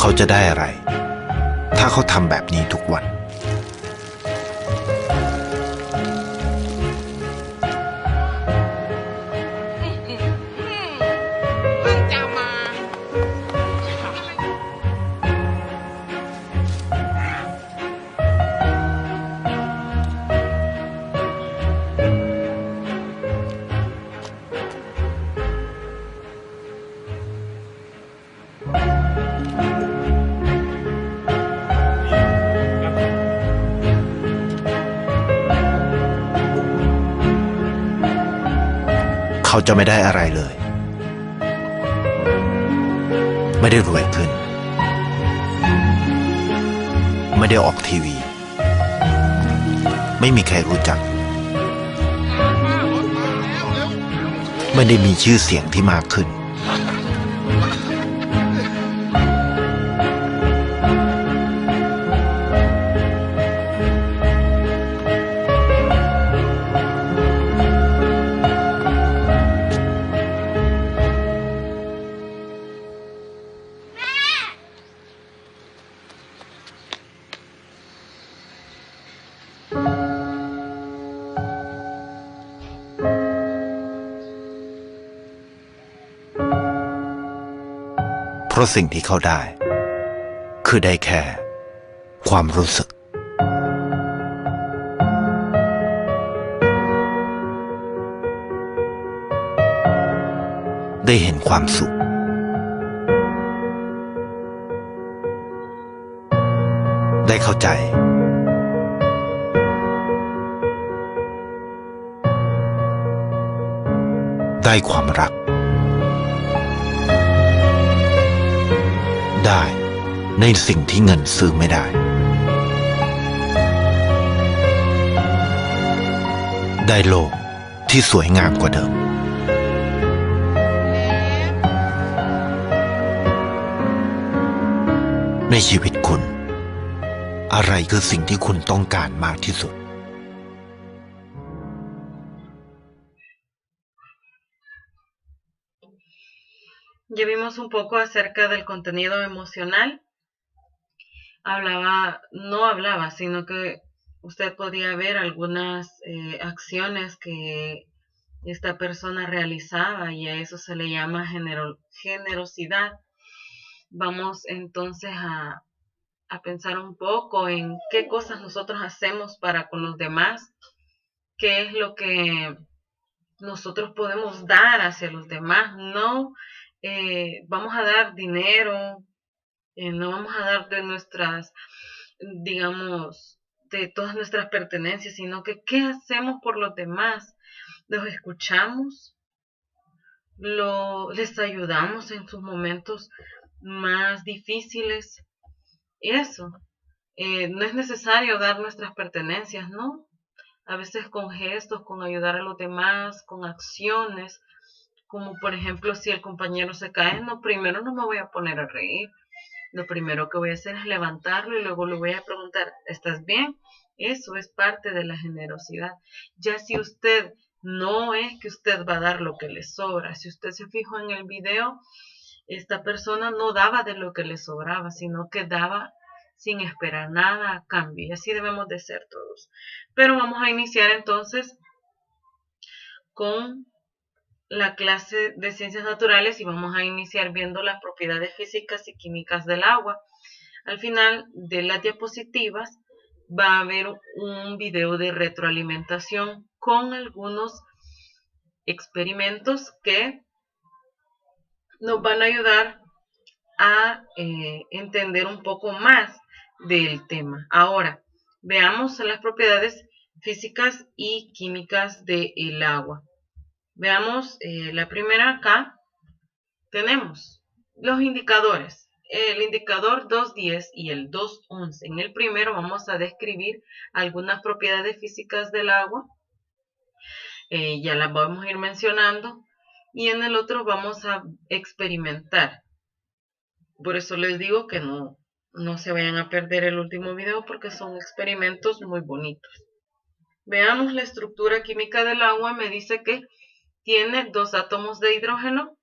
เขาจะได้อะไรถ้าเขาทำแบบนี้ทุกวันเขาจะไม่ได้อะไรเลยไม่ได้รวยขึ้นไม่ได้ออกทีวีไม่มีใครรู้จักไม่ได้มีชื่อเสียงที่มากขึ้นเพราะสิ่งที่เขาได้คือได้แค่ความรู้สึกได้เห็นความสุขได้เข้าใจได้ความรักได้ในสิ่งที่เงินซื้อไม่ได้ได้โลกที่สวยงามกว่าเดิมในชีวิตคุณอะไรคือสิ่งที่คุณต้องการมากที่สุดYa vimos un poco acerca del contenido emocional. No hablaba, sino que usted podía ver algunas acciones que esta persona realizaba y a eso se le llama generosidad. Vamos entonces a pensar un poco en qué cosas nosotros hacemos para con los demás, qué es lo que nosotros podemos dar hacia los demás. No vamos a dar dinero, no vamos a dar de nuestras, digamos, de todas nuestras pertenencias, sino que qué hacemos por los demás. Los escuchamos, les ayudamos en sus momentos más difíciles. Eso, no es necesario dar nuestras pertenencias, ¿no? A veces con gestos, con ayudar a los demás, con acciones, como por ejemplo si el compañero se cae, primero no me voy a poner a reír, lo primero que voy a hacer es levantarlo y luego le voy a preguntar, ¿estás bien? Eso es parte de la generosidad. Ya si usted no es que usted va a dar lo que le sobra, si usted se fijó en el video, esta persona no daba de lo que le sobraba, sino que daba sin esperar nada a cambio, y así debemos de ser todos. Pero vamos a iniciar entonces con la clase de ciencias naturales y vamos a iniciar viendo las propiedades físicas y químicas del agua. Al final de las diapositivas va a haber un video de retroalimentación con algunos experimentos que nos van a ayudar a entender un poco más del tema. Ahora, veamos las propiedades físicas y químicas del agua. Veamos la primera acá. Tenemos los indicadores. El indicador 2.10 y el 2.11. En el primero vamos a describir algunas propiedades físicas del agua. Ya las vamos a ir mencionando. Y en el otro vamos a experimentar. Por eso les digo que no se vayan a perder el último video porque son experimentos muy bonitos. Veamos la estructura química del agua. Me dice que tiene 2 átomos de hidrógeno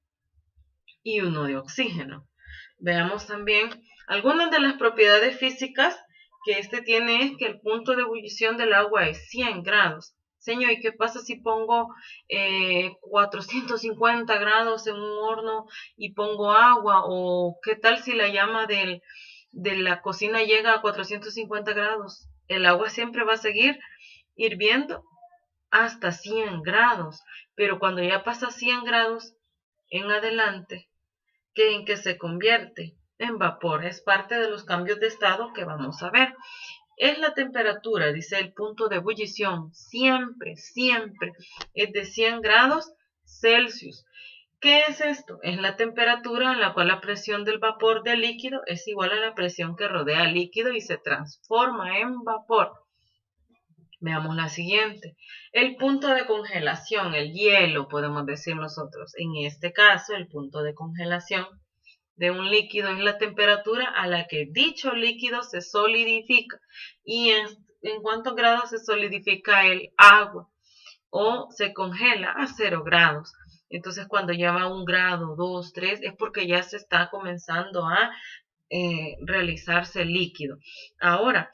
y 1 de oxígeno. Veamos también Algunas de las propiedades físicas que este tiene es que el punto de ebullición del agua es 100 grados. Señor, ¿y qué pasa si pongo 450 grados en un horno y pongo agua? ¿O qué tal si la llama de la cocina llega a 450 grados? El agua siempre va a seguir hirviendo hasta 100 grados, pero cuando ya pasa 100 grados en adelante, ¿en qué se convierte? En vapor. Es parte de los cambios de estado que vamos a ver. Es la temperatura, dice el punto de ebullición, siempre es de 100 grados Celsius. ¿Qué es esto? Es la temperatura en la cual la presión del vapor del líquido es igual a la presión que rodea al líquido y se transforma en vapor. Veamos la siguiente. El punto de congelación, el hielo, podemos decir nosotros. En este caso, el punto de congelación de un líquido es la temperatura a la que dicho líquido se solidifica. ¿Y en cuántos grados se solidifica el agua? O se congela a 0 grados. Entonces, cuando ya va a 1 grado, 2, 3, es porque ya se está comenzando a realizarse el líquido. Ahora,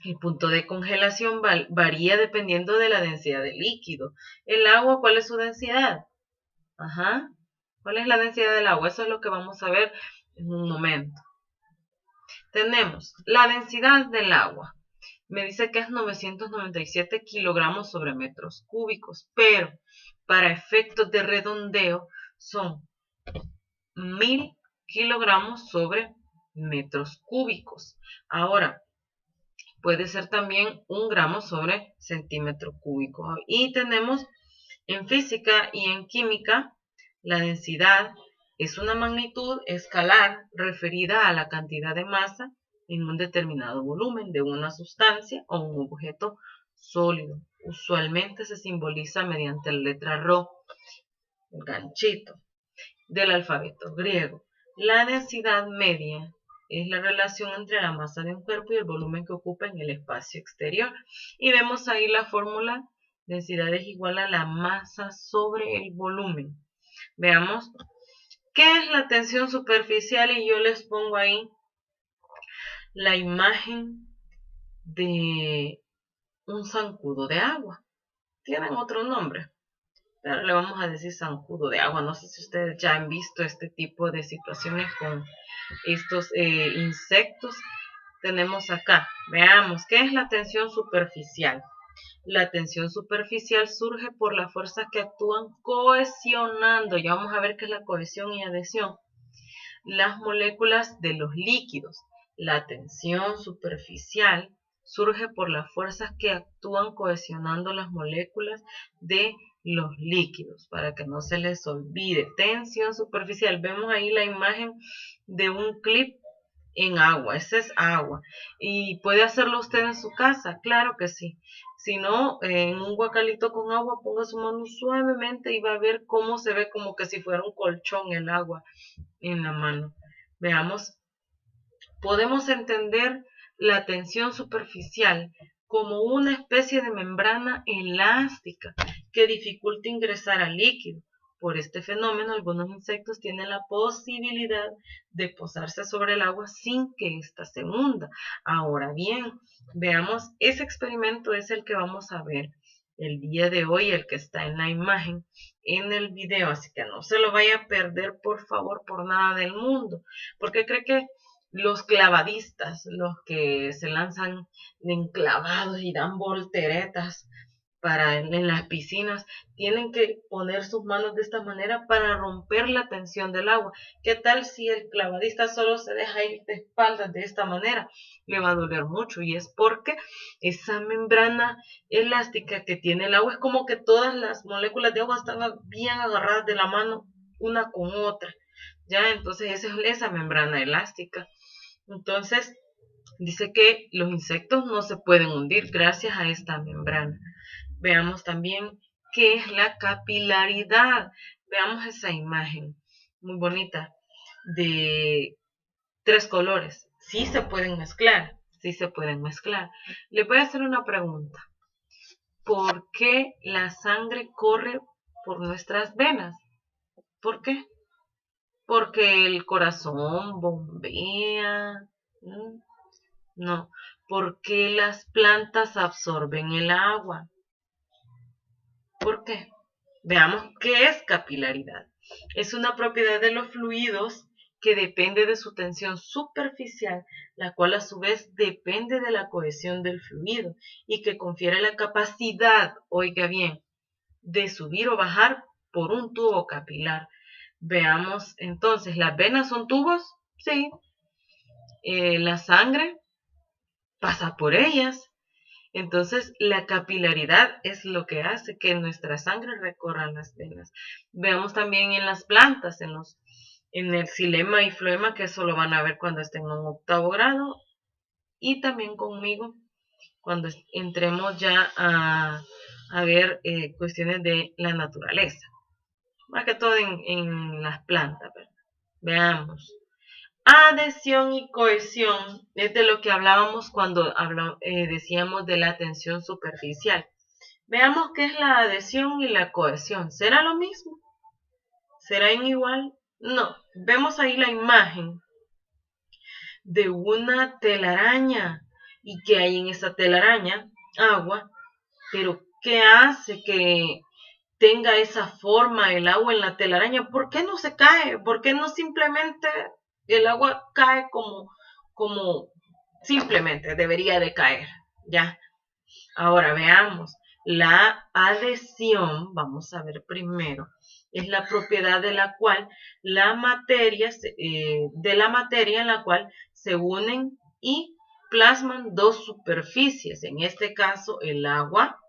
el punto de congelación varía dependiendo de la densidad del líquido. El agua, ¿cuál es su densidad? Ajá. ¿Cuál es la densidad del agua? Eso es lo que vamos a ver en un momento. Tenemos la densidad del agua. Me dice que es 997 kilogramos sobre metros cúbicos, pero para efectos de redondeo son 1000 kilogramos sobre metros cúbicos. Ahora, puede ser también 1 gramo sobre centímetro cúbico. Y tenemos en física y en química, la densidad es una magnitud escalar referida a la cantidad de masa en un determinado volumen de una sustancia o un objeto sólido. Usualmente se simboliza mediante la letra Rho, el ganchito, del alfabeto griego. La densidad media es la relación entre la masa de un cuerpo y el volumen que ocupa en el espacio exterior. Y vemos ahí la fórmula: densidad es igual a la masa sobre el volumen. Veamos qué es la tensión superficial y yo les pongo ahí la imagen de un zancudo de agua. Tienen otro nombre, pero le vamos a decir zancudo de agua. No sé si ustedes ya han visto este tipo de situaciones con estos insectos. Tenemos acá, veamos, ¿qué es la tensión superficial? La tensión superficial surge por las fuerzas que actúan cohesionando. Ya vamos a ver qué es la cohesión y adhesión. Las moléculas de los líquidos. La tensión superficial surge por las fuerzas que actúan cohesionando las moléculas de los líquidos, para que no se les olvide. Tensión superficial. Vemos ahí la imagen de un clip en agua. Ese es agua. ¿Y puede hacerlo usted en su casa? Claro que sí. Si no, en un guacalito con agua, ponga su mano suavemente y va a ver cómo se ve como que si fuera un colchón el agua en la mano. Veamos. Podemos entender la tensión superficial como una especie de membrana elástica que dificulta ingresar al líquido. Por este fenómeno, algunos insectos tienen la posibilidad de posarse sobre el agua sin que ésta se hunda. Ahora bien, veamos, ese experimento es el que vamos a ver el día de hoy, el que está en la imagen, en el video, así que no se lo vaya a perder, por favor, por nada del mundo, porque cree que los clavadistas, los que se lanzan de enclavados y dan volteretas en las piscinas, tienen que poner sus manos de esta manera para romper la tensión del agua. ¿Qué tal si el clavadista solo se deja ir de espaldas de esta manera? Le va a doler mucho, y es porque esa membrana elástica que tiene el agua es como que todas las moléculas de agua están bien agarradas de la mano una con otra. Ya, entonces esa es esa membrana elástica. Entonces, dice que los insectos no se pueden hundir gracias a esta membrana. Veamos también qué es la capilaridad. Veamos esa imagen muy bonita de 3 colores. Sí se pueden mezclar, sí se pueden mezclar. Le voy a hacer una pregunta. ¿Por qué la sangre corre por nuestras venas? ¿Por qué? porque el corazón bombea. No, porque las plantas absorben el agua. ¿Por qué? Veamos qué es capilaridad. Es una propiedad de los fluidos que depende de su tensión superficial, la cual a su vez depende de la cohesión del fluido y que confiere la capacidad, oiga bien, de subir o bajar por un tubo capilar. Veamos entonces, ¿las venas son tubos? Sí. La sangre pasa por ellas. Entonces, la capilaridad es lo que hace que nuestra sangre recorra las venas. Veamos también en las plantas, en el xilema y floema, que eso lo van a ver cuando estén en un 8º grado, y también conmigo cuando entremos ya a ver cuestiones de la naturaleza, más que todo en las plantas, ¿verdad? Veamos. Adhesión y cohesión es de lo que hablábamos cuando decíamos de la tensión superficial. Veamos qué es la adhesión y la cohesión. ¿Será lo mismo? ¿Será igual? No. Vemos ahí la imagen de una telaraña. ¿Y qué hay en esa telaraña? Agua. Pero ¿qué hace que tenga esa forma el agua en la telaraña? ¿Por qué no se cae? ¿Por qué no simplemente el agua cae como simplemente debería de caer? Ya. Ahora veamos. La adhesión, vamos a ver primero, es la propiedad de la cual de la materia en la cual se unen y plasman dos superficies, en este caso el agua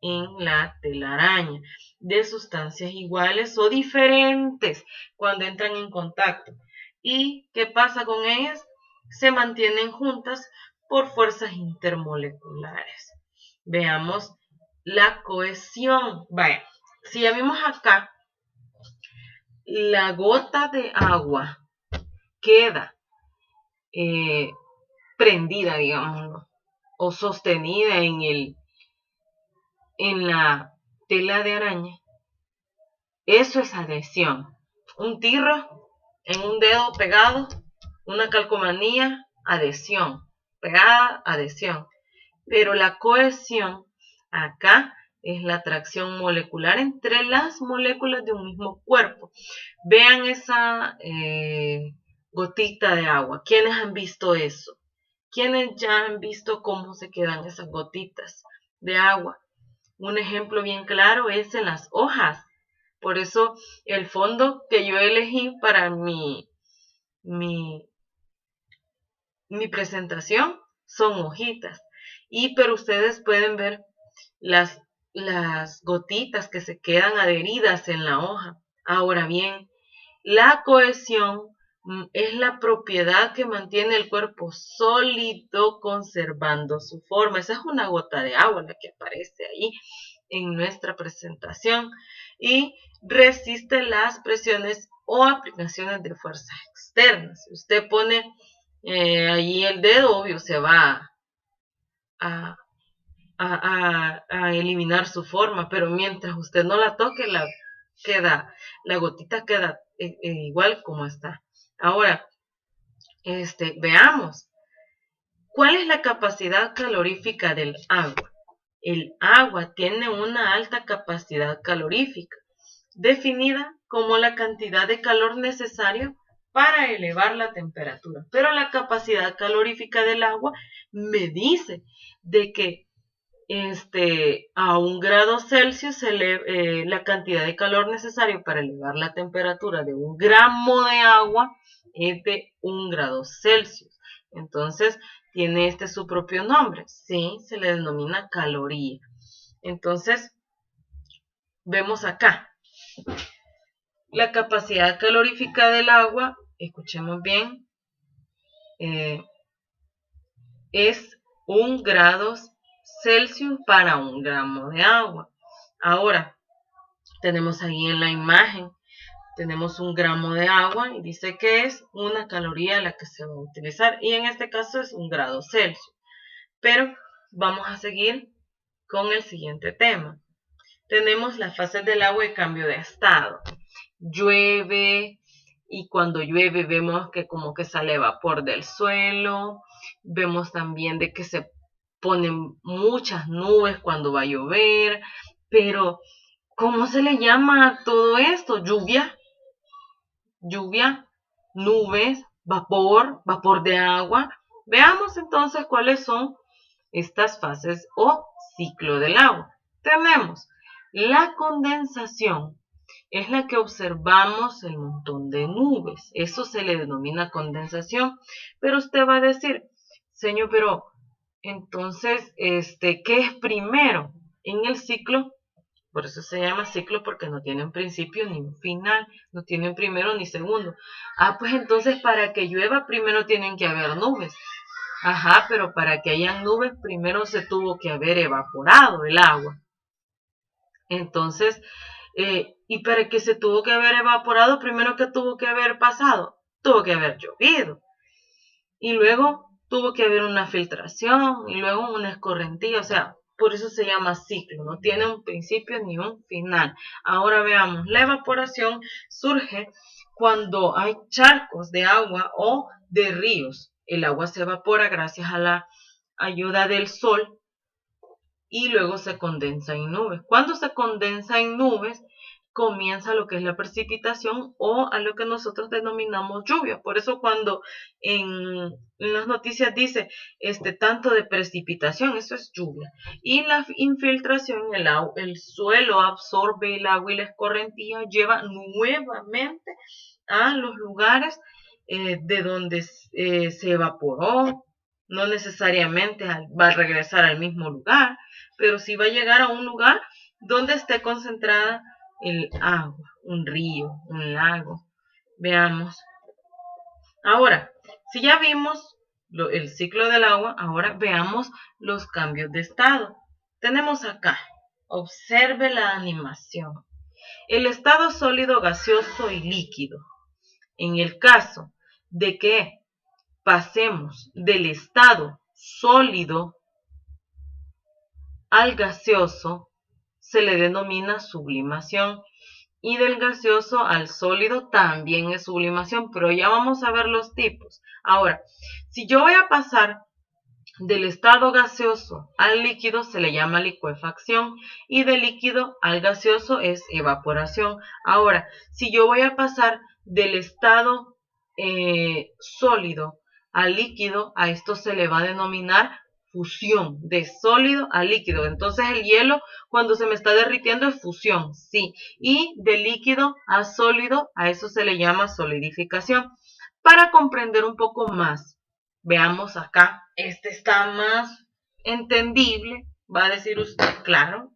en la telaraña, de sustancias iguales o diferentes cuando entran en contacto. ¿Y qué pasa con ellas? Se mantienen juntas por fuerzas intermoleculares. Veamos la cohesión. Vaya, si ya vimos acá, la gota de agua queda prendida, digamos, o sostenida en la tela de araña. Eso es adhesión. Un tirro en un dedo pegado, una calcomanía, adhesión. Pegada, adhesión. Pero la cohesión acá es la atracción molecular entre las moléculas de un mismo cuerpo. Vean esa gotita de agua. ¿Quiénes han visto eso? ¿Quiénes ya han visto cómo se quedan esas gotitas de agua? Un ejemplo bien claro es en las hojas. Por eso el fondo que yo elegí para mi presentación son hojitas. Pero ustedes pueden ver las gotitas que se quedan adheridas en la hoja. Ahora bien, la cohesión es la propiedad que mantiene el cuerpo sólido conservando su forma. Esa es una gota de agua la que aparece ahí en nuestra presentación y resiste las presiones o aplicaciones de fuerzas externas. Si usted pone allí el dedo, obvio, se va a eliminar su forma, pero mientras usted no la toque, la gotita queda igual como está. Ahora, veamos, ¿cuál es la capacidad calorífica del agua? El agua tiene una alta capacidad calorífica, definida como la cantidad de calor necesario para elevar la temperatura. Pero la capacidad calorífica del agua me dice de que a 1 grado Celsius la cantidad de calor necesario para elevar la temperatura de 1 gramo de agua es de 1 grado Celsius. Entonces, tiene su propio nombre. Sí, se le denomina caloría. Entonces, vemos acá. La capacidad calorífica del agua, escuchemos bien, es 1 grado Celsius para 1 gramo de agua. Ahora, tenemos ahí en la imagen, tenemos 1 gramo de agua y dice que es una caloría la que se va a utilizar. Y en este caso es 1 grado Celsius. Pero vamos a seguir con el siguiente tema. Tenemos las fases del agua y cambio de estado. Llueve, y cuando llueve vemos que como que sale vapor del suelo, vemos también de que se ponen muchas nubes cuando va a llover, pero ¿cómo se le llama a todo esto? Lluvia, nubes, vapor de agua. Veamos entonces cuáles son estas fases o ciclo del agua. Tenemos la condensación, es la que observamos el montón de nubes. Eso se le denomina condensación. Pero usted va a decir, señor, pero entonces, ¿qué es primero en el ciclo? Por eso se llama ciclo, porque no tiene un principio ni un final, no tiene un primero ni segundo. Ah, pues entonces para que llueva primero tienen que haber nubes. Ajá, pero para que hayan nubes primero se tuvo que haber evaporado el agua. Entonces, y para que se tuvo que haber evaporado, primero que tuvo que haber pasado, tuvo que haber llovido. Y luego tuvo que haber una filtración y luego una escorrentía, o sea, por eso se llama ciclo, no tiene un principio ni un final. Ahora veamos, la evaporación surge cuando hay charcos de agua o de ríos. El agua se evapora gracias a la ayuda del sol y luego se condensa en nubes. Cuando se condensa en nubes, comienza lo que es la precipitación o a lo que nosotros denominamos lluvia. Por eso cuando en las noticias dice tanto de precipitación, eso es lluvia. Y la infiltración, el suelo absorbe el agua y la escorrentía lleva nuevamente a los lugares de donde se evaporó. No necesariamente va a regresar al mismo lugar, pero sí va a llegar a un lugar donde esté concentrada el agua, un río, un lago. Veamos. Ahora, si ya vimos el ciclo del agua, ahora veamos los cambios de estado. Tenemos acá, observe la animación. El estado sólido, gaseoso y líquido. En el caso de que pasemos del estado sólido al gaseoso, se le denomina sublimación. Y del gaseoso al sólido también es sublimación, pero ya vamos a ver los tipos. Ahora, si yo voy a pasar del estado gaseoso al líquido, se le llama licuefacción, y del líquido al gaseoso es evaporación. Ahora, si yo voy a pasar del estado sólido al líquido, a esto se le va a denominar fusión, de sólido a líquido. Entonces el hielo cuando se me está derritiendo es fusión, sí. Y de líquido a sólido, a eso se le llama solidificación. Para comprender un poco más, veamos acá, está más entendible, va a decir usted, claro.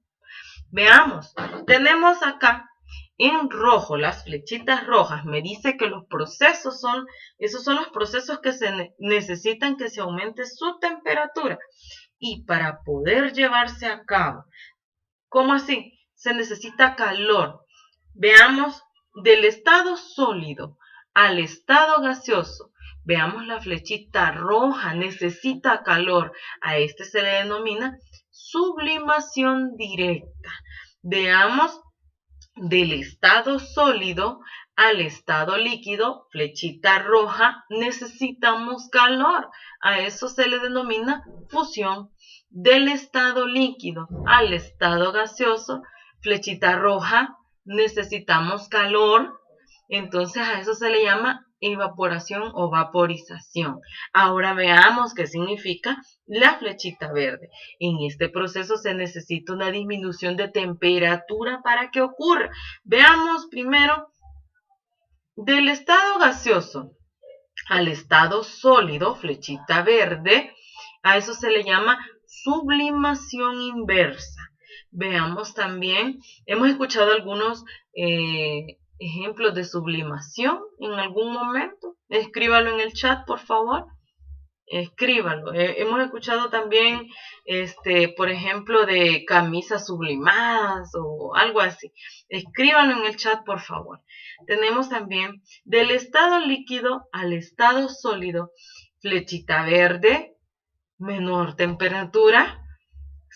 Veamos, tenemos acá en rojo, las flechitas rojas, me dice que los procesos esos son los procesos que se necesitan que se aumente su temperatura. Y para poder llevarse a cabo, ¿cómo así? Se necesita calor. Veamos, del estado sólido al estado gaseoso. Veamos la flechita roja, necesita calor. A este se le denomina sublimación directa. Veamos, del estado sólido al estado líquido, flechita roja, necesitamos calor. A eso se le denomina fusión. Del estado líquido al estado gaseoso, flechita roja, necesitamos calor. Entonces a eso se le llama evaporación o vaporización. Ahora veamos qué significa la flechita verde. En este proceso se necesita una disminución de temperatura para que ocurra. Veamos primero del estado gaseoso al estado sólido, flechita verde, a eso se le llama sublimación inversa. Veamos también, hemos escuchado algunos ejemplos de sublimación en algún momento. Escríbalo en el chat, por favor. Escríbalo. Hemos escuchado también, por ejemplo, de camisas sublimadas o algo así. Escríbalo en el chat, por favor. Tenemos también del estado líquido al estado sólido, flechita verde, menor temperatura,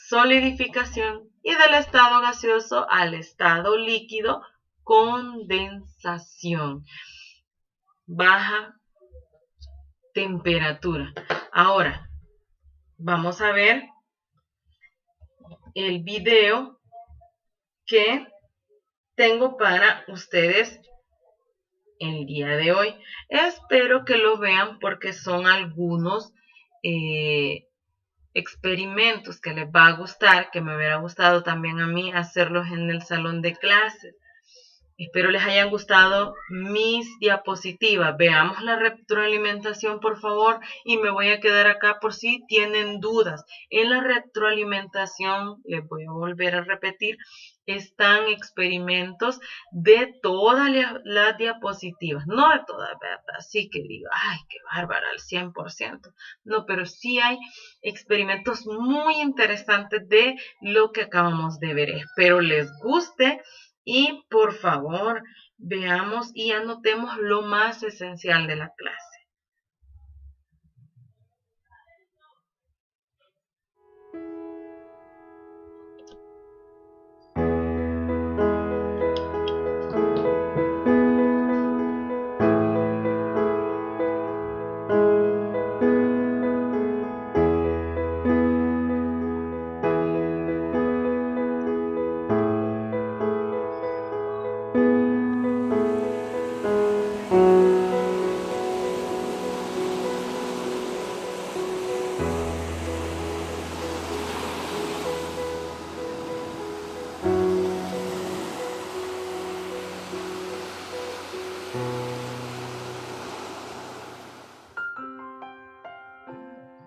solidificación, y del estado gaseoso al estado líquido, condensación. baja temperatura. Ahora, vamos a ver el video que tengo para ustedes el día de hoy. Espero que lo vean porque son algunos experimentos que les va a gustar, que me hubiera gustado también a mí hacerlos en el salón de clases. Espero les hayan gustado mis diapositivas. Veamos la retroalimentación, por favor, y me voy a quedar acá por si tienen dudas. En la retroalimentación, les voy a volver a repetir, están experimentos de todas las diapositivas. No de todas, ¿verdad? Así que digo, ay, qué bárbara, al 100%. No, pero sí hay experimentos muy interesantes de lo que acabamos de ver. Espero les guste. Y por favor, veamos y anotemos lo más esencial de la clase.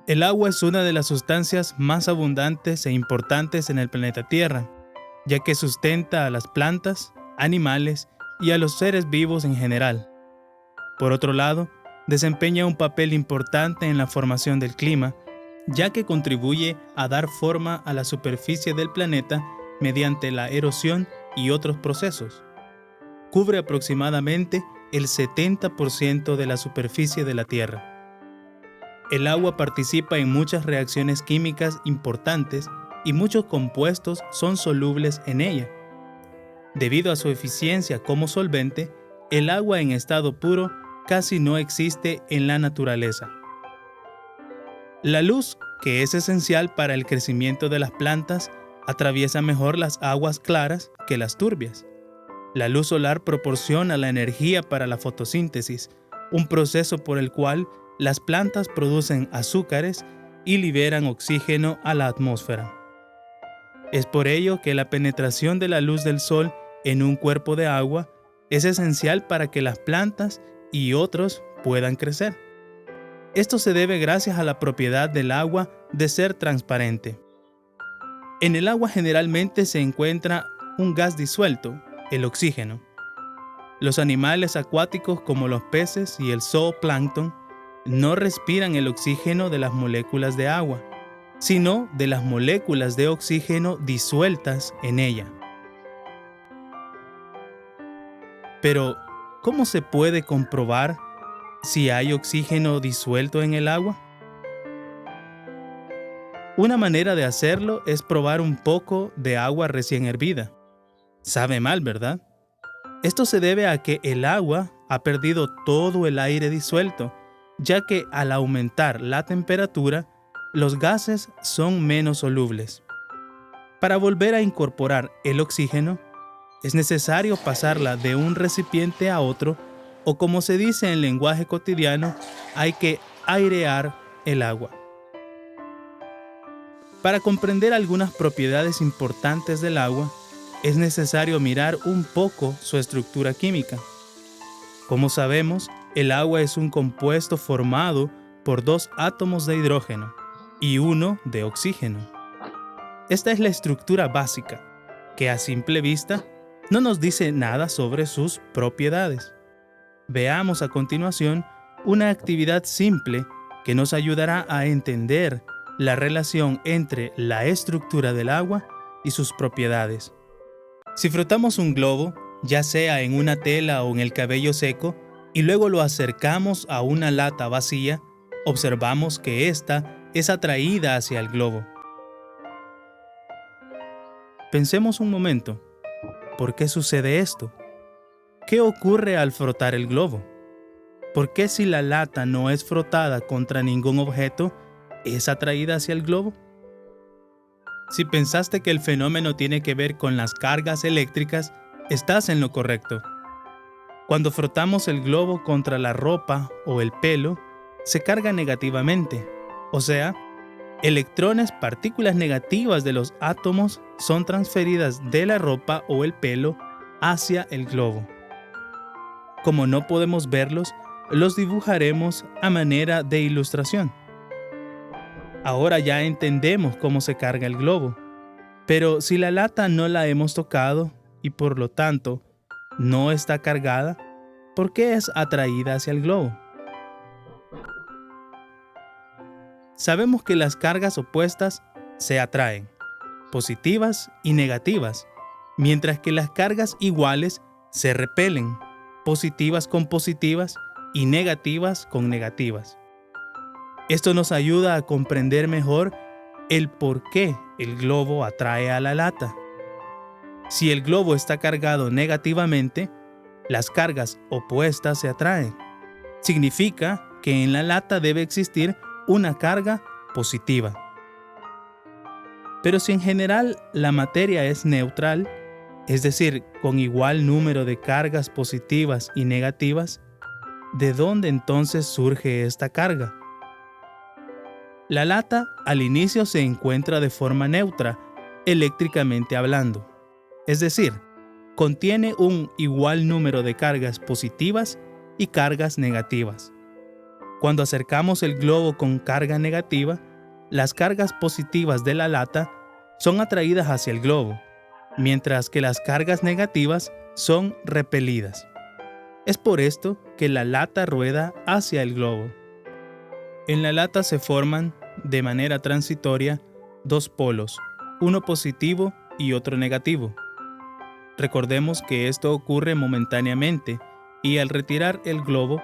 El agua es una de las sustancias más abundantes e importantes en el planeta Tierra, ya que sustenta a las plantas, animales y a los seres vivos en general. Por otro lado, desempeña un papel importante en la formación del clima, ya que contribuye a dar forma a la superficie del planeta mediante la erosión y otros procesos. Cubre aproximadamente el 70% de la superficie de la Tierra. El agua participa en muchas reacciones químicas importantes y muchos compuestos son solubles en ella. Debido a su eficiencia como solvente, el agua en estado puro casi no existe en la naturaleza. La luz, que es esencial para el crecimiento de las plantas, atraviesa mejor las aguas claras que las turbias. La luz solar proporciona la energía para la fotosíntesis, un proceso por el cual las plantas producen azúcares y liberan oxígeno a la atmósfera. Es por ello que la penetración de la luz del sol en un cuerpo de agua es esencial para que las plantas y otros puedan crecer. Esto se debe gracias a la propiedad del agua de ser transparente. En el agua generalmente se encuentra un gas disuelto, el oxígeno. Los animales acuáticos como los peces y el zooplancton no respiran el oxígeno de las moléculas de agua, sino de las moléculas de oxígeno disueltas en ella. Pero, ¿cómo se puede comprobar si hay oxígeno disuelto en el agua? Una manera de hacerlo es probar un poco de agua recién hervida. Sabe mal, ¿verdad? Esto se debe a que el agua ha perdido todo el aire disuelto, ya que al aumentar la temperatura, los gases son menos solubles. Para volver a incorporar el oxígeno, es necesario pasarla de un recipiente a otro, o como se dice en lenguaje cotidiano, hay que airear el agua. Para comprender algunas propiedades importantes del agua, es necesario mirar un poco su estructura química. Como sabemos, el agua es un compuesto formado por 2 átomos de hidrógeno y 1 de oxígeno. Esta es la estructura básica, que a simple vista no nos dice nada sobre sus propiedades. Veamos a continuación una actividad simple que nos ayudará a entender la relación entre la estructura del agua y sus propiedades. Si frotamos un globo, ya sea en una tela o en el cabello seco, y luego lo acercamos a una lata vacía, observamos que ésta es atraída hacia el globo. Pensemos un momento, ¿por qué sucede esto? ¿Qué ocurre al frotar el globo? ¿Por qué si la lata no es frotada contra ningún objeto, es atraída hacia el globo? Si pensaste que el fenómeno tiene que ver con las cargas eléctricas, estás en lo correcto. Cuando frotamos el globo contra la ropa o el pelo, se carga negativamente, o sea, electrones, partículas negativas de los átomos, son transferidas de la ropa o el pelo hacia el globo. Como no podemos verlos, los dibujaremos a manera de ilustración. Ahora ya entendemos cómo se carga el globo, pero si la lata no la hemos tocado y por lo tanto no está cargada, ¿por qué es atraída hacia el globo? Sabemos que las cargas opuestas se atraen, positivas y negativas, mientras que las cargas iguales se repelen, positivas con positivas y negativas con negativas. Esto nos ayuda a comprender mejor el por qué el globo atrae a la lata. Si el globo está cargado negativamente, las cargas opuestas se atraen. Significa que en la lata debe existir una carga positiva. Pero si en general la materia es neutral, es decir, con igual número de cargas positivas y negativas, ¿de dónde entonces surge esta carga? La lata al inicio se encuentra de forma neutra, eléctricamente hablando. Es decir, contiene un igual número de cargas positivas y cargas negativas. Cuando acercamos el globo con carga negativa, las cargas positivas de la lata son atraídas hacia el globo, mientras que las cargas negativas son repelidas. Es por esto que la lata rueda hacia el globo. En la lata se forman, de manera transitoria, dos polos, uno positivo y otro negativo. Recordemos que esto ocurre momentáneamente y al retirar el globo,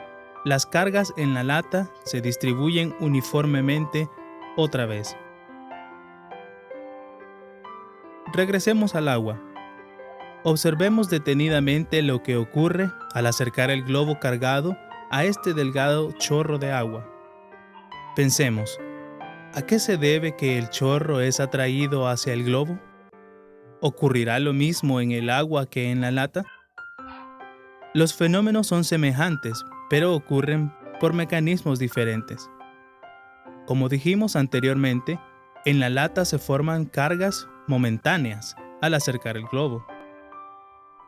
las cargas en la lata se distribuyen uniformemente otra vez. Regresemos al agua. Observemos detenidamente lo que ocurre al acercar el globo cargado a este delgado chorro de agua. Pensemos, ¿a qué se debe que el chorro es atraído hacia el globo? ¿Ocurrirá lo mismo en el agua que en la lata? Los fenómenos son semejantes, pero ocurren por mecanismos diferentes. Como dijimos anteriormente, en la lata se forman cargas momentáneas al acercar el globo.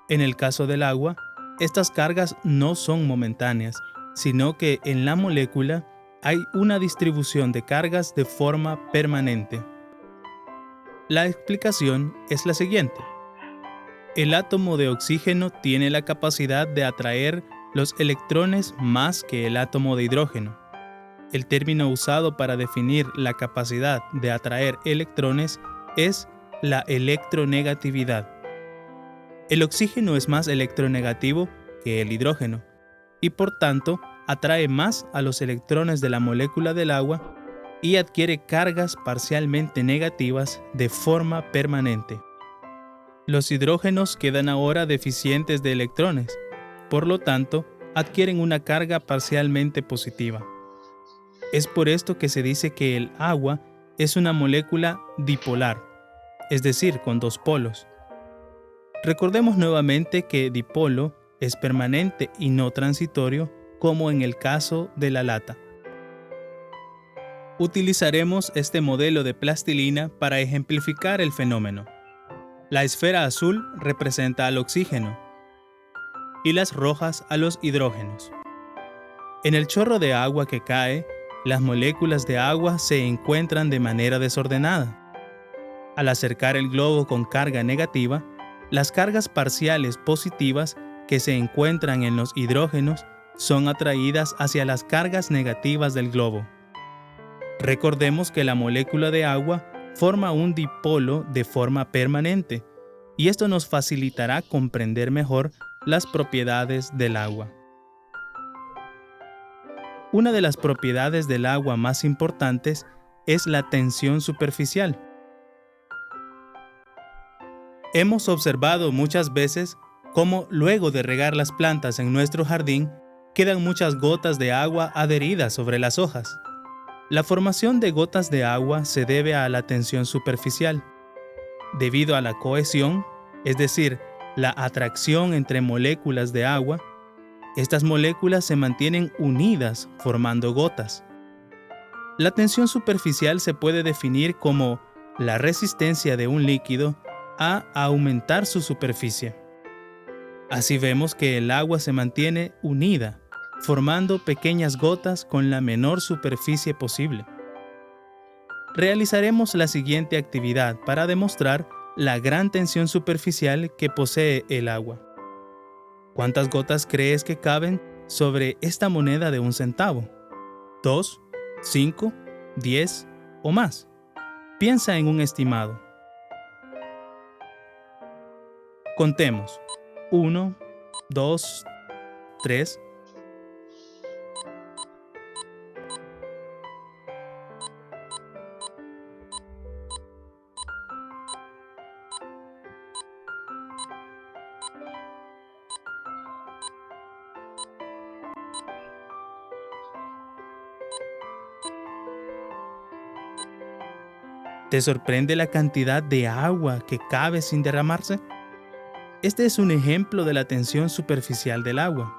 En el caso del agua, estas cargas no son momentáneas, sino que en la molécula hay una distribución de cargas de forma permanente. La explicación es la siguiente. El átomo de oxígeno tiene la capacidad de atraer los electrones más que el átomo de hidrógeno. El término usado para definir la capacidad de atraer electrones es la electronegatividad. El oxígeno es más electronegativo que el hidrógeno y por tanto atrae más a los electrones de la molécula del agua y adquiere cargas parcialmente negativas de forma permanente. Los hidrógenos quedan ahora deficientes de electrones, por lo tanto, adquieren una carga parcialmente positiva. Es por esto que se dice que el agua es una molécula dipolar, es decir, con dos polos. Recordemos nuevamente que dipolo es permanente y no transitorio, como en el caso de la lata. Utilizaremos este modelo de plastilina para ejemplificar el fenómeno. La esfera azul representa al oxígeno y las rojas a los hidrógenos. En el chorro de agua que cae, las moléculas de agua se encuentran de manera desordenada. Al acercar el globo con carga negativa, las cargas parciales positivas que se encuentran en los hidrógenos son atraídas hacia las cargas negativas del globo. Recordemos que la molécula de agua forma un dipolo de forma permanente, y esto nos facilitará comprender mejor las propiedades del agua. Una de las propiedades del agua más importantes es la tensión superficial. Hemos observado muchas veces cómo luego de regar las plantas en nuestro jardín quedan muchas gotas de agua adheridas sobre las hojas. La formación de gotas de agua se debe a la tensión superficial. Debido a la cohesión, es decir, la atracción entre moléculas de agua, estas moléculas se mantienen unidas formando gotas. La tensión superficial se puede definir como la resistencia de un líquido a aumentar su superficie. Así vemos que el agua se mantiene unida, formando pequeñas gotas con la menor superficie posible. Realizaremos la siguiente actividad para demostrar la gran tensión superficial que posee el agua. ¿Cuántas gotas crees que caben sobre esta moneda de 1 centavo? ¿2, 5, 10 o más? Piensa en un estimado. Contemos. 1, 2, 3. ¿Te sorprende la cantidad de agua que cabe sin derramarse? Este es un ejemplo de la tensión superficial del agua.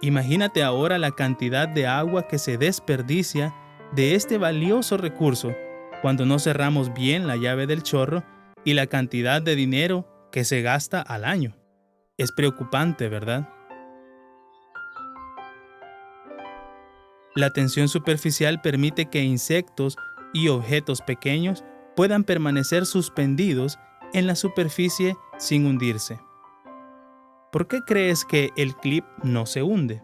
Imagínate ahora la cantidad de agua que se desperdicia de este valioso recurso cuando no cerramos bien la llave del chorro y la cantidad de dinero que se gasta al año. Es preocupante, ¿verdad? La tensión superficial permite que insectos y objetos pequeños puedan permanecer suspendidos en la superficie sin hundirse. ¿Por qué crees que el clip no se hunde?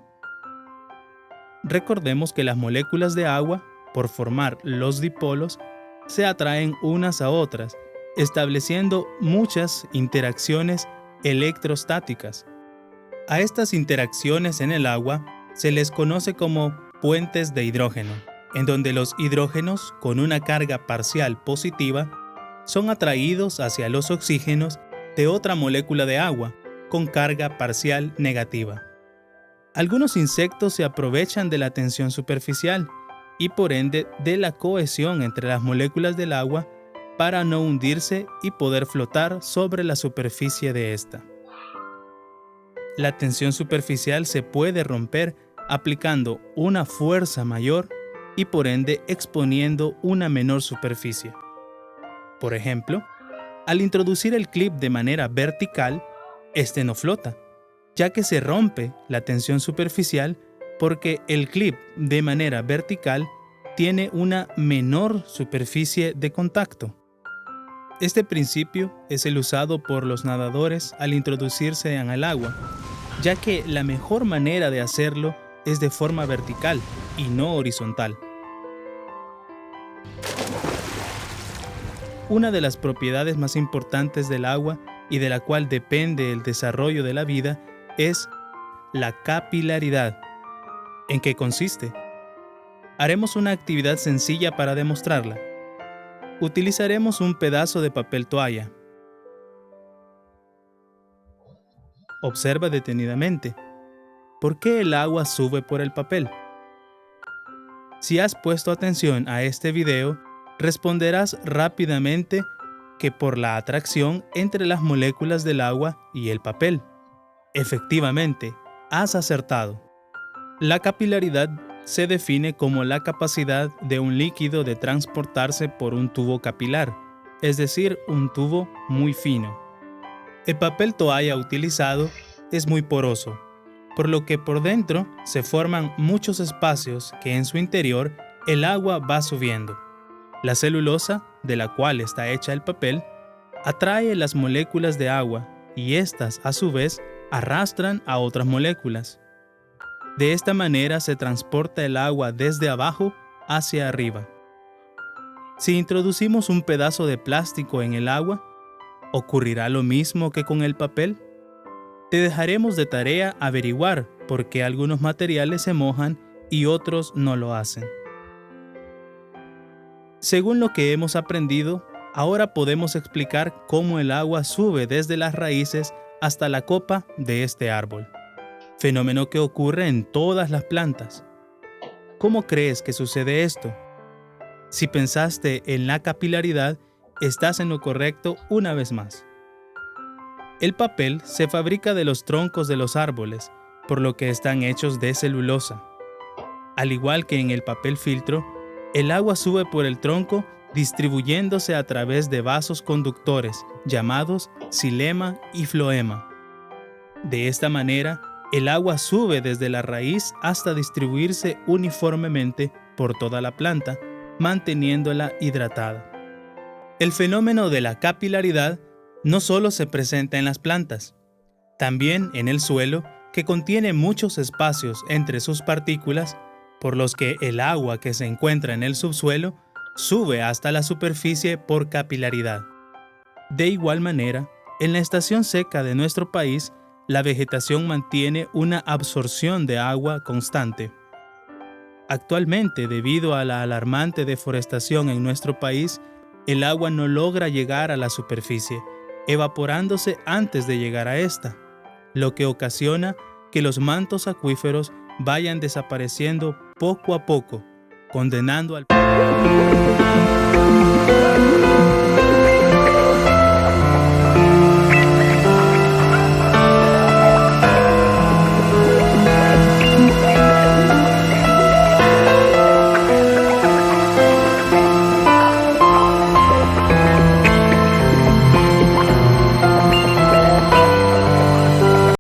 Recordemos que las moléculas de agua, por formar los dipolos, se atraen unas a otras, estableciendo muchas interacciones electrostáticas. A estas interacciones en el agua se les conoce como puentes de hidrógeno, en donde los hidrógenos con una carga parcial positiva son atraídos hacia los oxígenos de otra molécula de agua con carga parcial negativa. Algunos insectos se aprovechan de la tensión superficial y por ende de la cohesión entre las moléculas del agua para no hundirse y poder flotar sobre la superficie de esta. La tensión superficial se puede romper aplicando una fuerza mayor y por ende exponiendo una menor superficie. Por ejemplo, al introducir el clip de manera vertical, este no flota, ya que se rompe la tensión superficial porque el clip de manera vertical tiene una menor superficie de contacto. Este principio es el usado por los nadadores al introducirse en el agua, ya que la mejor manera de hacerlo es de forma vertical y no horizontal. Una de las propiedades más importantes del agua y de la cual depende el desarrollo de la vida es la capilaridad. ¿En qué consiste? Haremos una actividad sencilla para demostrarla. Utilizaremos un pedazo de papel toalla. Observa detenidamente. ¿Por qué el agua sube por el papel? Si has puesto atención a este video, responderás rápidamente que por la atracción entre las moléculas del agua y el papel. Efectivamente, has acertado. La capilaridad se define como la capacidad de un líquido de transportarse por un tubo capilar, es decir, un tubo muy fino. El papel toalla utilizado es muy poroso, por lo que por dentro se forman muchos espacios que en su interior el agua va subiendo. La celulosa, de la cual está hecha el papel, atrae las moléculas de agua y éstas, a su vez, arrastran a otras moléculas. De esta manera se transporta el agua desde abajo hacia arriba. Si introducimos un pedazo de plástico en el agua, ¿ocurrirá lo mismo que con el papel? Te dejaremos de tarea averiguar por qué algunos materiales se mojan y otros no lo hacen. Según lo que hemos aprendido, ahora podemos explicar cómo el agua sube desde las raíces hasta la copa de este árbol. fenómeno que ocurre en todas las plantas. ¿Cómo crees que sucede esto? Si pensaste en la capilaridad, estás en lo correcto una vez más. El papel se fabrica de los troncos de los árboles, por lo que están hechos de celulosa. Al igual que en el papel filtro, el agua sube por el tronco distribuyéndose a través de vasos conductores llamados xilema y floema. De esta manera, el agua sube desde la raíz hasta distribuirse uniformemente por toda la planta, manteniéndola hidratada. El fenómeno de la capilaridad no solo se presenta en las plantas, también en el suelo, que contiene muchos espacios entre sus partículas, por los que el agua que se encuentra en el subsuelo sube hasta la superficie por capilaridad. De igual manera, en la estación seca de nuestro país, la vegetación mantiene una absorción de agua constante. Actualmente, debido a la alarmante deforestación en nuestro país, el agua no logra llegar a la superficie, evaporándose antes de llegar a esta, lo que ocasiona que los mantos acuíferos vayan desapareciendo poco a poco, condenando al